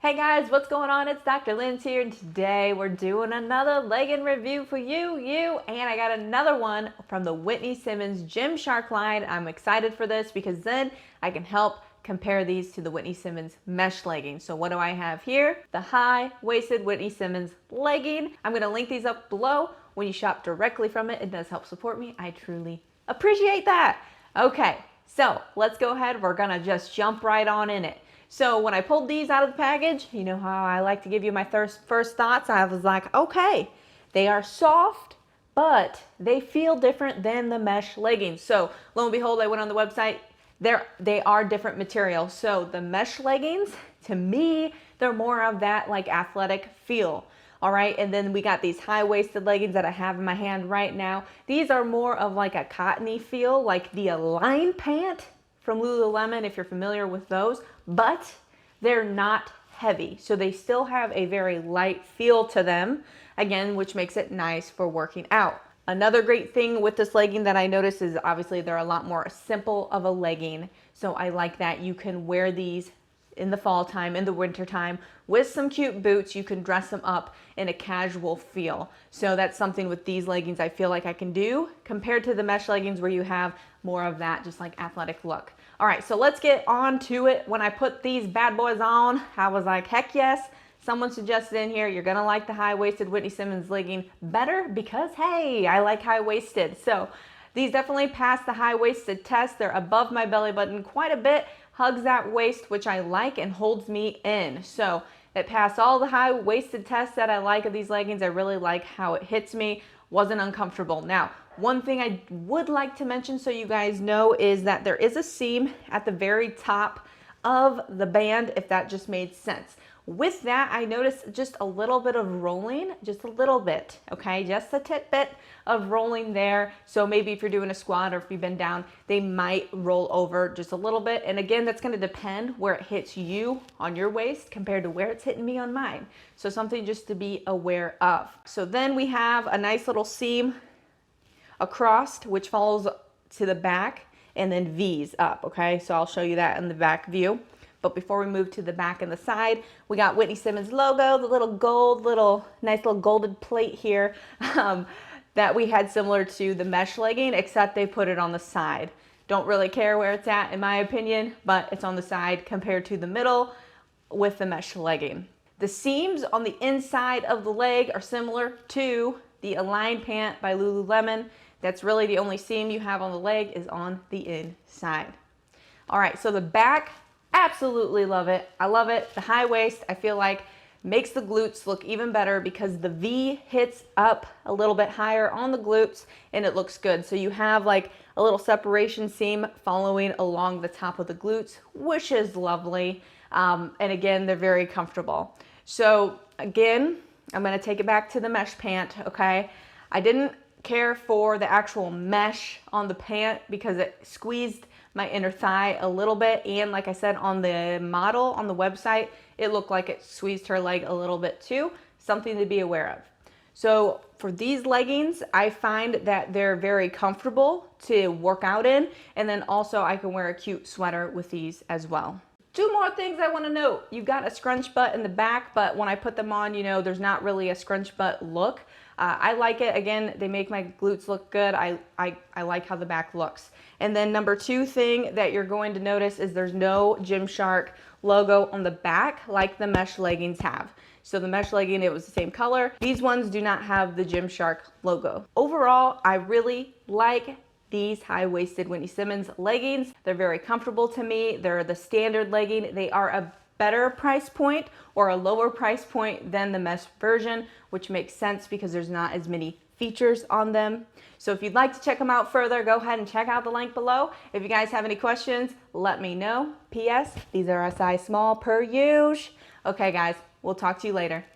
Hey guys, what's going on? It's Dr. Lynn's here, and today we're doing another legging review for you, and I got another one from the Whitney Simmons Gymshark line. I'm excited for this because then I can help compare these to the Whitney Simmons mesh leggings. So what do I have here? The high-waisted Whitney Simmons legging. I'm gonna link these up below. When you shop directly from it, it does help support me. I truly appreciate that. Okay, so let's go ahead. We're gonna just jump right on in it. So when I pulled these out of the package, you know how I like to give you my first thoughts. I was like, okay, they are soft, but they feel different than the mesh leggings. So lo and behold, I went on the website. They are different material. So the mesh leggings, to me, they're more of that like athletic feel. All right, and then we got these high-waisted leggings that I have in my hand right now. These are more of like a cottony feel, like the Align pant from Lululemon, if you're familiar with those, but they're not heavy. So they still have a very light feel to them, again, which makes it nice for working out. Another great thing with this legging that I noticed is obviously they're a lot more simple of a legging. So I like that you can wear these in the fall time, in the winter time, with some cute boots. You can dress them up in a casual feel. So that's something with these leggings I feel like I can do compared to the mesh leggings where you have more of that just like athletic look. All right, so let's get on to it. When I put these bad boys on, I was like, heck yes. Someone suggested in here, you're gonna like the high-waisted Whitney Simmons legging better because, hey, I like high-waisted. So these definitely pass the high-waisted test. They're above my belly button quite a bit, hugs that waist, which I like, and holds me in. So it passed all the high-waisted tests that I like of these leggings. I really like how it hits me, wasn't uncomfortable. Now, one thing I would like to mention so you guys know is that there is a seam at the very top of the band, if that just made sense. With that, I noticed just a little bit of rolling, just a little bit, okay? Just a tidbit of rolling there. So maybe if you're doing a squat or if you've been down, they might roll over just a little bit. And again, that's gonna depend where it hits you on your waist compared to where it's hitting me on mine. So something just to be aware of. So then we have a nice little seam across, which follows to the back and then V's up, okay? So I'll show you that in the back view. But before we move to the back and the side, we got Whitney Simmons logo, the little gold, nice little golded plate here that we had similar to the mesh legging, except they put it on the side. Don't really care where it's at in my opinion, but it's on the side compared to the middle with the mesh legging. The seams on the inside of the leg are similar to the Align pant by Lululemon. That's really the only seam you have on the leg is on the inside. All right, so the back, absolutely love it. I love it. The high waist, I feel like, makes the glutes look even better because the V hits up a little bit higher on the glutes and it looks good. So you have like a little separation seam following along the top of the glutes, which is lovely. And again, they're very comfortable. So again, I'm gonna take it back to the mesh pant, okay? I didn't care for the actual mesh on the pant because it squeezed my inner thigh a little bit, and like I said, on the model on the website, it looked like it squeezed her leg a little bit too. Something to be aware of. So for these leggings, I find that they're very comfortable to work out in, and then also I can wear a cute sweater with these as well. Two more things I want to note. You've got a scrunch butt in the back, but when I put them on, you know, there's not really a scrunch butt look. I like it. Again, they make my glutes look good. I like how the back looks. And then number two thing that you're going to notice is there's no Gymshark logo on the back like the mesh leggings have. So the mesh legging, it was the same color. These ones do not have the Gymshark logo. Overall, I really like these high-waisted Whitney Simmons leggings. They're very comfortable to me. They're the standard legging. They are a better price point or a lower price point than the mesh version, which makes sense because there's not as many features on them. So if you'd like to check them out further, go ahead and check out the link below. If you guys have any questions, let me know. P.S. These are a size small per usual. Okay guys, we'll talk to you later.